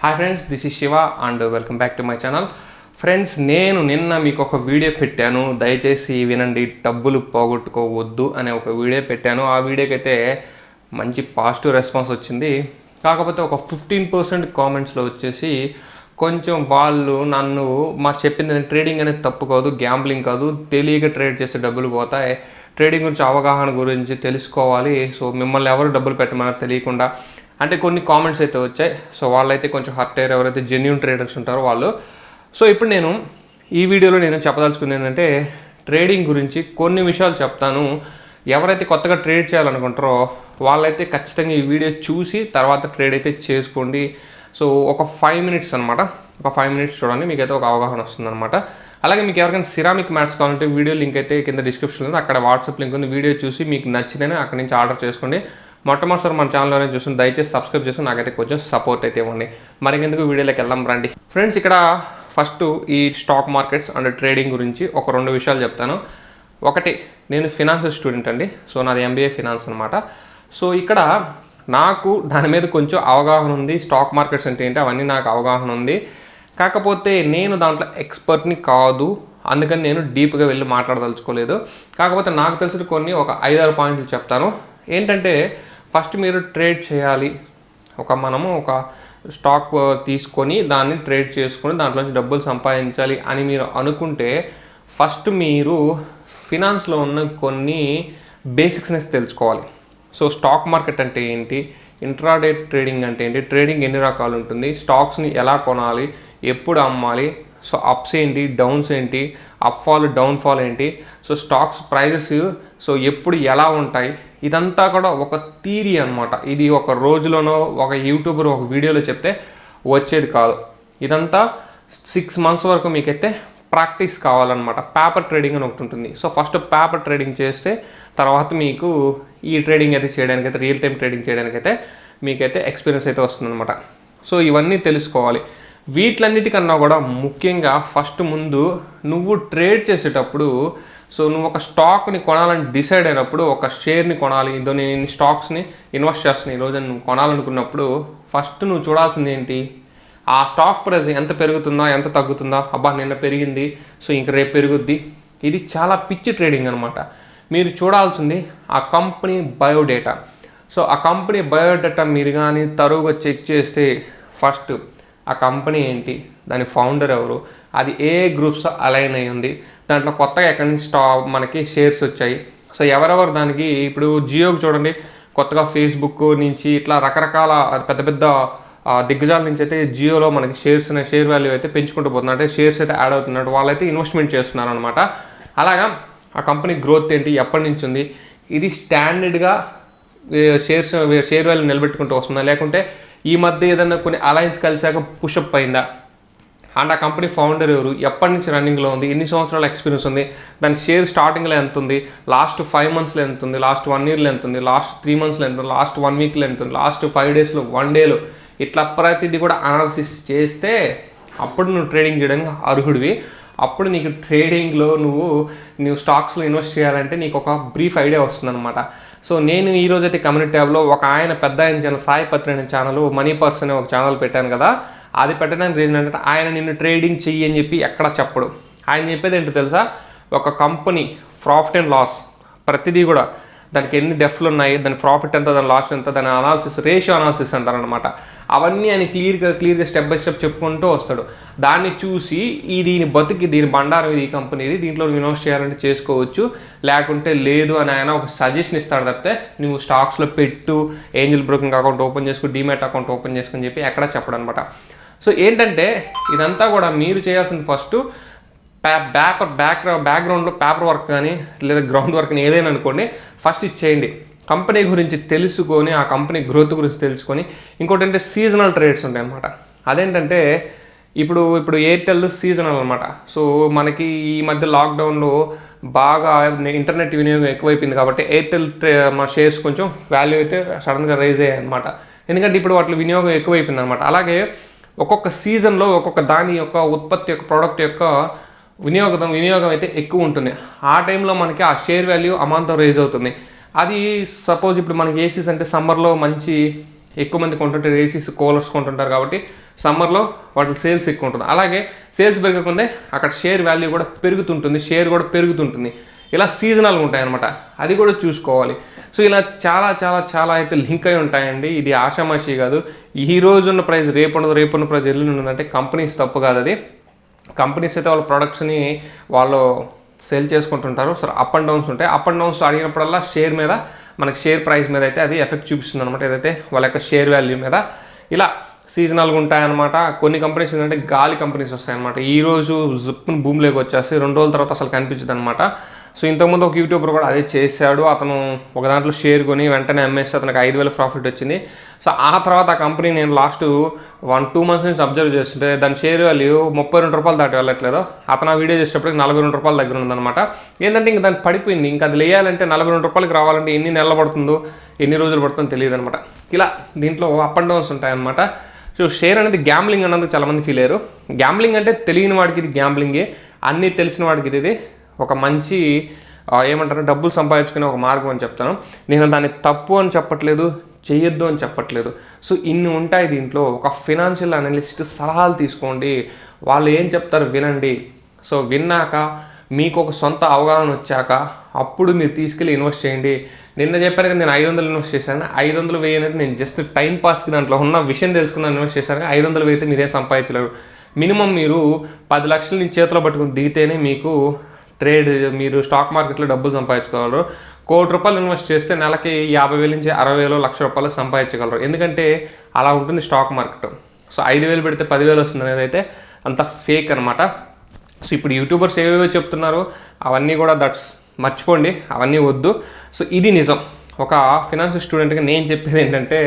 Hi friends, this is Shiva and welcome back to my channel. Friends, నేను నిన్న మీకు ఒక వీడియో పెట్టాను, దయచేసి వినండి, డబ్బులు పోగొట్టుకోవద్దు అనే ఒక వీడియో పెట్టాను. ఆ వీడియోకి అయితే మంచి పాజిటివ్ రెస్పాన్స్ వచ్చింది. కాకపోతే ఒక 15% కామెంట్స్లో వచ్చేసి కొంచెం వాళ్ళు నన్ను చెప్పింది ట్రేడింగ్ అనేది తప్పు కాదు, గ్యాంబ్లింగ్ కాదు, తెలియక ట్రేడ్ చేస్తే డబ్బులు పోతాయి, ట్రేడింగ్ గురించి అవగాహన గురించి తెలుసుకోవాలి, సో మిమ్మల్ని ఎవరు డబ్బులు పెట్టమన్నారు తెలియకుండా అంటే కొన్ని కామెంట్స్ అయితే వచ్చాయి. సో వాళ్ళైతే కొంచెం హర్ట్ అయ్యారు, ఎవరైతే జెన్యూన్ ట్రేడర్స్ ఉంటారో వాళ్ళు. సో ఇప్పుడు నేను ఈ వీడియోలో నేను చెప్పదలుచుకుంది ఏంటంటే, ట్రేడింగ్ గురించి కొన్ని విషయాలు చెప్తాను. ఎవరైతే కొత్తగా ట్రేడ్ చేయాలనుకుంటారో వాళ్ళైతే ఖచ్చితంగా ఈ వీడియో చూసి తర్వాత ట్రేడ్ అయితే చేసుకోండి. సో ఒక 5 మినిట్స్ అనమాట, ఒక 5 మినిట్స్ చూడండి, మీకైతే ఒక అవగాహన వస్తుంది అనమాట. అలాగే మీకు ఎవరికైనా సిరామిక్ మ్యాట్స్ కావాలంటే వీడియో లింక్ అయితే కింద డిస్క్రిప్షన్లో ఉంది, అక్కడ వాట్సాప్ లింక్ ఉంది. వీడియో చూసి మీకు నచ్చితేనే అక్కడి నుంచి ఆర్డర్ చేసుకోండి. మొట్టమొదటిసారి మన ఛానల్లోనే చూస్తుంది, దయచేసి సబ్స్క్రైబ్ చేసుకుని నాకైతే కొంచెం సపోర్ట్ అయితే ఇవ్వండి. మరికెందుకు వీడియోలోకి వెళ్దాం రండి. ఫ్రెండ్స్, ఇక్కడ ఫస్ట్ ఈ స్టాక్ మార్కెట్స్ అండ్ ట్రేడింగ్ గురించి ఒక 2 విషయాలు చెప్తాను. ఒకటి, నేను ఫినాన్స్ స్టూడెంట్ అండి, సో నాది MBA ఫినాన్స్ అనమాట. సో ఇక్కడ నాకు దాని మీద కొంచెం అవగాహన ఉంది, స్టాక్ మార్కెట్స్ అంటే ఏంటి అవన్నీ నాకు అవగాహన ఉంది. కాకపోతే నేను దాంట్లో ఎక్స్పర్ట్ని కాదు, అందుకని నేను డీప్గా వెళ్ళి మాట్లాడదలుచుకోలేదు. కాకపోతే నాకు తెలిసిన కొన్ని ఒక 5-6 పాయింట్లు చెప్తాను. ఏంటంటే, ఫస్ట్ మీరు ట్రేడ్ చేయాలి, మనము ఒక స్టాక్ తీసుకొని దాన్ని ట్రేడ్ చేసుకొని దాంట్లోంచి డబ్బులు సంపాదించాలి అని మీరు అనుకుంటే ఫస్ట్ మీరు ఫినాన్స్లో ఉన్న కొన్ని బేసిక్స్ని తెలుసుకోవాలి. సో స్టాక్ మార్కెట్ అంటే ఏంటి, ఇంట్రాడే ట్రేడింగ్ అంటే ఏంటి, ట్రేడింగ్ ఎన్ని రకాలు ఉంటుంది, స్టాక్స్ని ఎలా కొనాలి, ఎప్పుడు అమ్మాలి, సో అప్స్ ఏంటి, డౌన్స్ ఏంటి, అప్ ఫాల్ డౌన్ ఫాల్ ఏంటి, సో స్టాక్స్ ప్రైజెస్ సో ఎప్పుడు ఎలా ఉంటాయి, ఇదంతా కూడా ఒక థియరీ అనమాట. ఇది ఒక రోజులోనో ఒక యూట్యూబర్ ఒక వీడియోలో చెప్తే వచ్చేది కాదు. ఇదంతా 6 మంత్స్ వరకు మీకైతే ప్రాక్టీస్ కావాలన్నమాట. పేపర్ ట్రేడింగ్ అని ఒకటి ఉంటుంది. సో ఫస్ట్ పేపర్ ట్రేడింగ్ చేస్తే తర్వాత మీకు ఈ ట్రేడింగ్ అయితే చేయడానికైతే, రియల్ టైం ట్రేడింగ్ చేయడానికైతే మీకైతే ఎక్స్పీరియన్స్ అయితే వస్తుందన్నమాట. సో ఇవన్నీ తెలుసుకోవాలి. వీటిలన్నిటికన్నా కూడా ముఖ్యంగా ఫస్ట్ ముందు నువ్వు ట్రేడ్ చేసేటప్పుడు, సో నువ్వు ఒక స్టాక్ని కొనాలని డిసైడ్ అయినప్పుడు, ఒక షేర్ని కొనాలి, ఇదో నేను స్టాక్స్ని ఇన్వెస్ట్ చేస్తున్నాను ఈరోజు నువ్వు కొనాలనుకున్నప్పుడు ఫస్ట్ నువ్వు చూడాల్సింది ఏంటి, ఆ స్టాక్ ప్రైస్ ఎంత పెరుగుతుందా ఎంత తగ్గుతుందా, అబ్బా నిన్న పెరిగింది సో ఇంక రేపు పెరుగుద్ది. ఇది చాలా పిచ్చి ట్రేడింగ్ అనమాట. మీరు చూడాల్సింది ఆ కంపెనీ బయోడేటా. సో ఆ కంపెనీ బయోడేటా మీరు కానీ తరువుగా చెక్ చేస్తే ఫస్ట్ ఆ కంపెనీ ఏంటి, దాని ఫౌండర్ ఎవరు, అది ఏ గ్రూప్స్ అలైన్ అయి ఉంది, దాంట్లో కొత్తగా ఎక్కడి నుంచి మనకి షేర్స్ వచ్చాయి, సో ఎవరెవరు దానికి, ఇప్పుడు జియోకి చూడండి, కొత్తగా ఫేస్బుక్ నుంచి ఇట్లా రకరకాల పెద్ద పెద్ద దిగ్గజాల నుంచి అయితే జియోలో మనకి షేర్ వాల్యూ అయితే పెంచుకుంటూ పోతున్నారు, అంటే షేర్స్ అయితే యాడ్ అవుతున్నట్టు వాళ్ళైతే ఇన్వెస్ట్మెంట్ చేస్తున్నారు అనమాట. అలాగా ఆ కంపెనీ గ్రోత్ ఏంటి, ఎప్పటి నుంచి ఉంది, ఇది స్టాండర్డ్గా షేర్ వాల్యూ నిలబెట్టుకుంటూ వస్తుందా, లేకుంటే ఈ మధ్య ఏదైనా కొన్ని అలయన్స్ కలిసాక పుషప్ అయిందా, అండ్ ఆ కంపెనీ ఫౌండర్ ఎవరు, ఎప్పటి నుంచి రన్నింగ్లో ఉంది, ఎన్ని సంవత్సరాల ఎక్స్పీరియన్స్ ఉంది, దాని షేర్ స్టార్టింగ్లో ఎంత ఉంది, లాస్ట్ 5 మంత్స్లో ఎంత ఉంది, లాస్ట్ 1 ఇయర్లో ఎంత ఉంది, లాస్ట్ 3 మంత్స్లో ఎంత ఉంది, లాస్ట్ 1 వీక్లో ఎంత ఉంది, లాస్ట్ 5 డేస్లో 1 డేలో, ఇట్లా ప్రతిదీ కూడా అనాలిసిస్ చేస్తే అప్పుడు నువ్వు ట్రేడింగ్ చేయడానికి అర్హుడివి. అప్పుడు నీకు ట్రేడింగ్లో నువ్వు స్టాక్స్లో ఇన్వెస్ట్ చేయాలంటే నీకు ఒక బ్రీఫ్ ఐడియా వస్తుందన్నమాట. సో నేను ఈరోజైతే కమ్యూనిటీ ట్యాబ్లో ఒక పెద్ద ఆయన ఛానల్, సాయి పత్రి అనే ఛానల్, మనీ పర్స్ అనే ఒక ఛానల్ పెట్టాను కదా, అది పెట్టడానికి రీజన్ ఏంటంటే ఆయన నిన్ను ట్రేడింగ్ చెయ్యి అని చెప్పి ఎక్కడ చెప్పడు. ఆయన చెప్పేది ఏంటో తెలుసా, ఒక కంపెనీ ప్రాఫిట్ అండ్ లాస్ ప్రతిదీ కూడా దానికి ఎన్ని డెఫ్లు ఉన్నాయి, దాని ప్రాఫిట్ ఎంత, దాని లాస్ ఎంత, దాని అనాలిసిస్, రేషియో అనాలిసిస్ అంటారనమాట. అవన్నీ ఆయన క్లియర్గా స్టెప్ బై స్టెప్ చెప్పుకుంటూ వస్తాడు. దాన్ని చూసి దీని బతికి, దీని బండారం ఇది, ఈ కంపెనీది, దీంట్లో ఇన్వెస్ట్ చేయాలంటే చేసుకోవచ్చు, లేకుంటే లేదు అని ఆయన ఒక సజెషన్ ఇస్తాడు తప్పితే నువ్వు స్టాక్స్లో పెట్టు, ఏంజిల్ బ్రోకింగ్ అకౌంట్ ఓపెన్ చేసుకుని, డీమ్యాట్ అకౌంట్ ఓపెన్ చేసుకుని చెప్పి ఎక్కడ చెప్పడం అనమాట. సో ఏంటంటే ఇదంతా కూడా మీరు చేయాల్సింది ఫస్ట్ బ్యాక్గ్రౌండ్లో పేపర్ వర్క్ కానీ లేదా గ్రౌండ్ వర్క్ కానీ ఏదైనా అనుకోండి, ఫస్ట్ ఇచ్చేయండి. కంపెనీ గురించి తెలుసుకొని, ఆ కంపెనీ గ్రోత్ గురించి తెలుసుకొని, ఇంకోటి అంటే సీజనల్ ట్రేడ్స్ ఉంటాయి అన్నమాట. అదేంటంటే ఇప్పుడు ఎయిర్టెల్ సీజనల్ అనమాట. సో మనకి ఈ మధ్య లాక్డౌన్లో బాగా ఇంటర్నెట్ వినియోగం ఎక్కువైపోయింది కాబట్టి ఎయిర్టెల్ మా షేర్స్ కొంచెం వాల్యూ అయితే సడన్గా రైజ్ అయ్యాయి అనమాట. ఎందుకంటే ఇప్పుడు వాటి వినియోగం ఎక్కువైపోయింది అనమాట. అలాగే ఒక్కొక్క సీజన్లో ఒక్కొక్క దాని యొక్క ఉత్పత్తి యొక్క ప్రోడక్ట్ యొక్క వినియోగం అయితే ఎక్కువ ఉంటుంది. ఆ టైంలో మనకి ఆ షేర్ వాల్యూ అమాంతం రైజ్ అవుతుంది. అది సపోజ్ ఇప్పుడు మనకి ఏసీస్ అంటే సమ్మర్లో మంచి ఎక్కువ మంది కొంటుంటారు, ఏసీస్ కూలర్స్ కొంటుంటారు కాబట్టి సమ్మర్లో వాటి సేల్స్ ఎక్కువ ఉంటుంది. అలాగే సేల్స్ పెరగకుందే అక్కడ షేర్ వాల్యూ కూడా పెరుగుతుంటుంది, షేర్ కూడా పెరుగుతుంటుంది. ఇలా సీజనల్గా ఉంటాయన్నమాట, అది కూడా చూసుకోవాలి. సో ఇలా చాలా చాలా చాలా అయితే లింక్ అయి ఉంటాయండి. ఇది ఆషామాషి కాదు. ఈ రోజున్న ప్రైస్ రేపున్న ప్రైస్ ఎల్లుండి ఉందంటే కంపెనీస్ తప్పు కాదు అది. కంపెనీస్ అయితే వాళ్ళ ప్రొడక్ట్స్ని వాళ్ళు సేల్ చేసుకుంటుంటారు. సో అప్ అండ్ డౌన్స్ ఉంటాయి. అప్ అండ్ డౌన్స్ అడిగినప్పుడల్లా షేర్ మీద, మనకి షేర్ ప్రైస్ మీద అయితే అది ఎఫెక్ట్ చూపిస్తుంది అనమాట, ఏదైతే వాళ్ళ యొక్క షేర్ వాల్యూ మీద. ఇలా సీజనల్గా ఉంటాయన్నమాట. కొన్ని కంపెనీస్ ఏంటంటే గాలి కంపెనీస్ వస్తాయన్నమాట. ఈరోజు జిప్ని భూమిలోకి వచ్చేసి 2 రోజుల తర్వాత అసలు కనిపించదు అనమాట. సో ఇంతకుముందు ఒక యూట్యూబర్ కూడా అదే చేశాడు. అతను ఒక దాంట్లో షేర్ కొని వెంటనే అమ్మేస్తే అతనికి 5,000 ప్రాఫిట్ వచ్చింది. సో ఆ తర్వాత ఆ కంపెనీ నేను లాస్ట్ 1-2 మంత్స్ నుంచి అబ్జర్వ్ చేస్తుంటే దాని షేర్ వాల్యూ 32 రూపాయలు దాటి వెళ్ళట్లేదు. అతను ఆ వీడియో చేసేటప్పటికి 42 రూపాయల దగ్గర ఉందన్నమాట. ఏంటంటే ఇంకా దాన్ని పడిపోయింది. ఇంకా అది లేయాలంటే 42 రూపాయలకి రావాలంటే ఎన్ని నెలలు పడుతుందో, ఎన్ని రోజులు పడుతుందో తెలియదు అనమాట. ఇలా దీంట్లో అప్ అండ్ డౌన్స్ ఉంటాయన్నమాట. సో షేర్ అనేది గ్యాంబ్లింగ్ అన్నందుకు చాలామంది ఫీల్ అయ్యారు. గ్యాంబ్లింగ్ అంటే తెలియని వాడికి ఇది గ్యాంబ్లింగే, అన్నీ తెలిసిన వాడికి ఇది ఒక మంచి ఏమంటారు డబ్బులు సంపాదించుకునే ఒక మార్గం అని చెప్తాను. నేను దాన్ని తప్పు అని చెప్పట్లేదు, చేయొద్దు అని చెప్పట్లేదు. సో ఇన్ని ఉంటాయి దీంట్లో. ఒక ఫినాన్షియల్ అనలిస్ట్ సలహాలు తీసుకోండి, వాళ్ళు ఏం చెప్తారు వినండి. సో విన్నాక మీకు ఒక సొంత అవగాహన వచ్చాక అప్పుడు మీరు తీసుకెళ్ళి ఇన్వెస్ట్ చేయండి. నిన్న చెప్పాను కదా నేను 500 ఇన్వెస్ట్ చేశాను. 500 వెయ్యి అనేది నేను జస్ట్ టైం పాస్కి దాంట్లో ఉన్న విషయం తెలుసుకున్నాను ఇన్వెస్ట్ చేశాను. 500 వెయ్యితే మీరేం సంపాదించలేరు. మినిమం మీరు 10 లక్షలు నీ చేతిలో పట్టుకుని దిగితేనే మీకు మీరు స్టాక్ మార్కెట్లో డబ్బులు సంపాదించుకోగలరు. ₹1,00,00,000 ఇన్వెస్ట్ చేస్తే నెలకి 50,000 నుంచి 60,000 ₹1,00,000 సంపాదించగలరు. ఎందుకంటే అలా ఉంటుంది స్టాక్ మార్కెట్. సో 5,000 పెడితే 10,000 వస్తుంది అనేది అయితే అంత ఫేక్ అనమాట. సో ఇప్పుడు యూట్యూబర్స్ ఏవేవో చెప్తున్నారో అవన్నీ కూడా మర్చిపోండి, అవన్నీ వద్దు. సో ఇది నిజం. ఒక ఫినాన్స్ స్టూడెంట్గా నేను చెప్పేది ఏంటంటే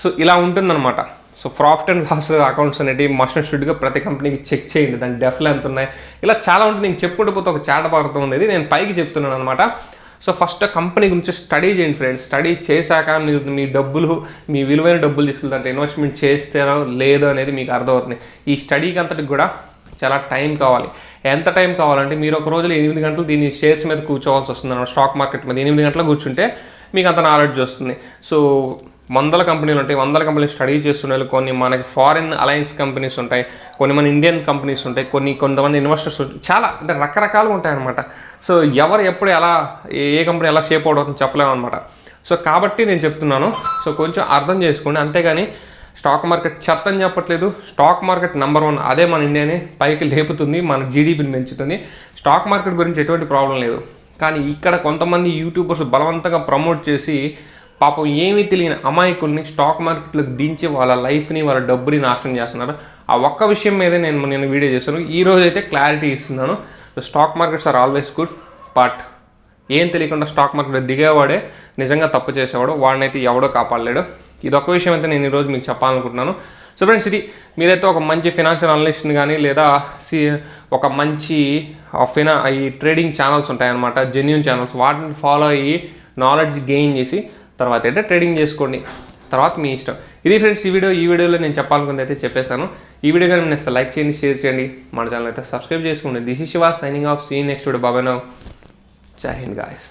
సో ఇలా ఉంటుందన్నమాట. So profit and loss accounts అనేవి మస్ట్ అండ్ షుడ్గా ప్రతి కంపెనీకి చెక్ చేయండి, దాని డెఫ్లు ఎంత ఉన్నాయి, ఇలా చాలా ఉంటుంది. నేను చెప్పుకుంటూ పోతే ఒక చాట భారతం ఉంది, నేను పైకి చెప్తున్నాను అనమాట. సో ఫస్ట్ కంపెనీ గురించి స్టడీ చేయండి ఫ్రెండ్స్. స్టడీ చేశాక మీరు మీ డబ్బులు, మీ విలువైన డబ్బులు తీసుకెళ్తారంటే ఇన్వెస్ట్మెంట్ చేస్తారో లేదో అనేది మీకు అర్థమవుతుంది. ఈ స్టడీకి అంతటికి కూడా చాలా టైం కావాలి. ఎంత టైం కావాలంటే మీరు ఒక రోజులో 8 గంటలు దీని షేర్స్ మీద కూర్చోవాల్సి వస్తుంది అన్నమాట. స్టాక్ మార్కెట్ మీద 8 గంటలు కూర్చుంటే మీకు అంత నాలెడ్జ్ వస్తుంది. సో 100 కంపెనీలు ఉంటాయి, 100 కంపెనీలు స్టడీ చేస్తున్నారు. కొన్ని మనకి ఫారిన్ అలయన్స్ కంపెనీస్ ఉంటాయి, కొన్ని మన ఇండియన్ కంపెనీస్ ఉంటాయి, కొంతమంది ఇన్వెస్టర్స్ చాలా అంటే రకరకాలుగా ఉంటాయి అనమాట. సో ఎవరు ఎప్పుడు ఎలా ఏ కంపెనీ ఎలా షేప్ అవుతుందో చెప్పలేము అనమాట. సో కాబట్టి నేను చెప్తున్నాను, సో కొంచెం అర్థం చేసుకోండి. అంతేగాని స్టాక్ మార్కెట్ చెత్త అని చెప్పట్లేదు. స్టాక్ మార్కెట్ నెంబర్ 1, అదే మన ఇండియాని పైకి లేపుతుంది, మన జీడీపీని పెంచుతుంది. స్టాక్ మార్కెట్ గురించి ఎటువంటి ప్రాబ్లం లేదు. కానీ ఇక్కడ కొంతమంది యూట్యూబర్స్ బలవంతంగా ప్రమోట్ చేసి పాపం ఏమీ తెలియని అమాయకుల్ని స్టాక్ మార్కెట్లోకి దించి వాళ్ళ లైఫ్ని, వాళ్ళ డబ్బుని నాశనం చేస్తున్నారు. ఆ ఒక్క విషయం మీదే నేను వీడియో చేస్తాను. ఈ రోజు అయితే క్లారిటీ ఇస్తున్నాను. Stock markets are always good, but ఏం తెలియకుండా స్టాక్ మార్కెట్లో దిగేవాడే నిజంగా తప్పు చేసేవాడు, వాడినైతే ఎవడో కాపాడలేడు. ఇది ఒక విషయం అయితే నేను ఈరోజు మీకు చెప్పాలనుకుంటున్నాను. సో ఫ్రెండ్స్, ఇది మీరైతే ఒక మంచి ఫినాన్షియల్ అనలిస్ట్ని కానీ లేదా ఒక మంచి ఈ ట్రేడింగ్ ఛానల్స్ ఉంటాయన్నమాట, జెన్యూన్ ఛానల్స్, వాటిని ఫాలో అయ్యి నాలెడ్జ్ గెయిన్ చేసి తర్వాత అయితే ట్రేడింగ్ చేసుకోండి. తర్వాత మీ ఇష్టం. ఇది ఫ్రెండ్స్ ఈ వీడియోలో నేను చెప్పాలనుకుంది అయితే చెప్పేశాను. ఈ వీడియో కానీ నేను లైక్ చేయండి, షేర్ చేయండి, మన ఛానల్ అయితే సబ్స్క్రైబ్ చేసుకోండి. This is Shiva signing off. See next video. Bye bye now. Jai Hind guys.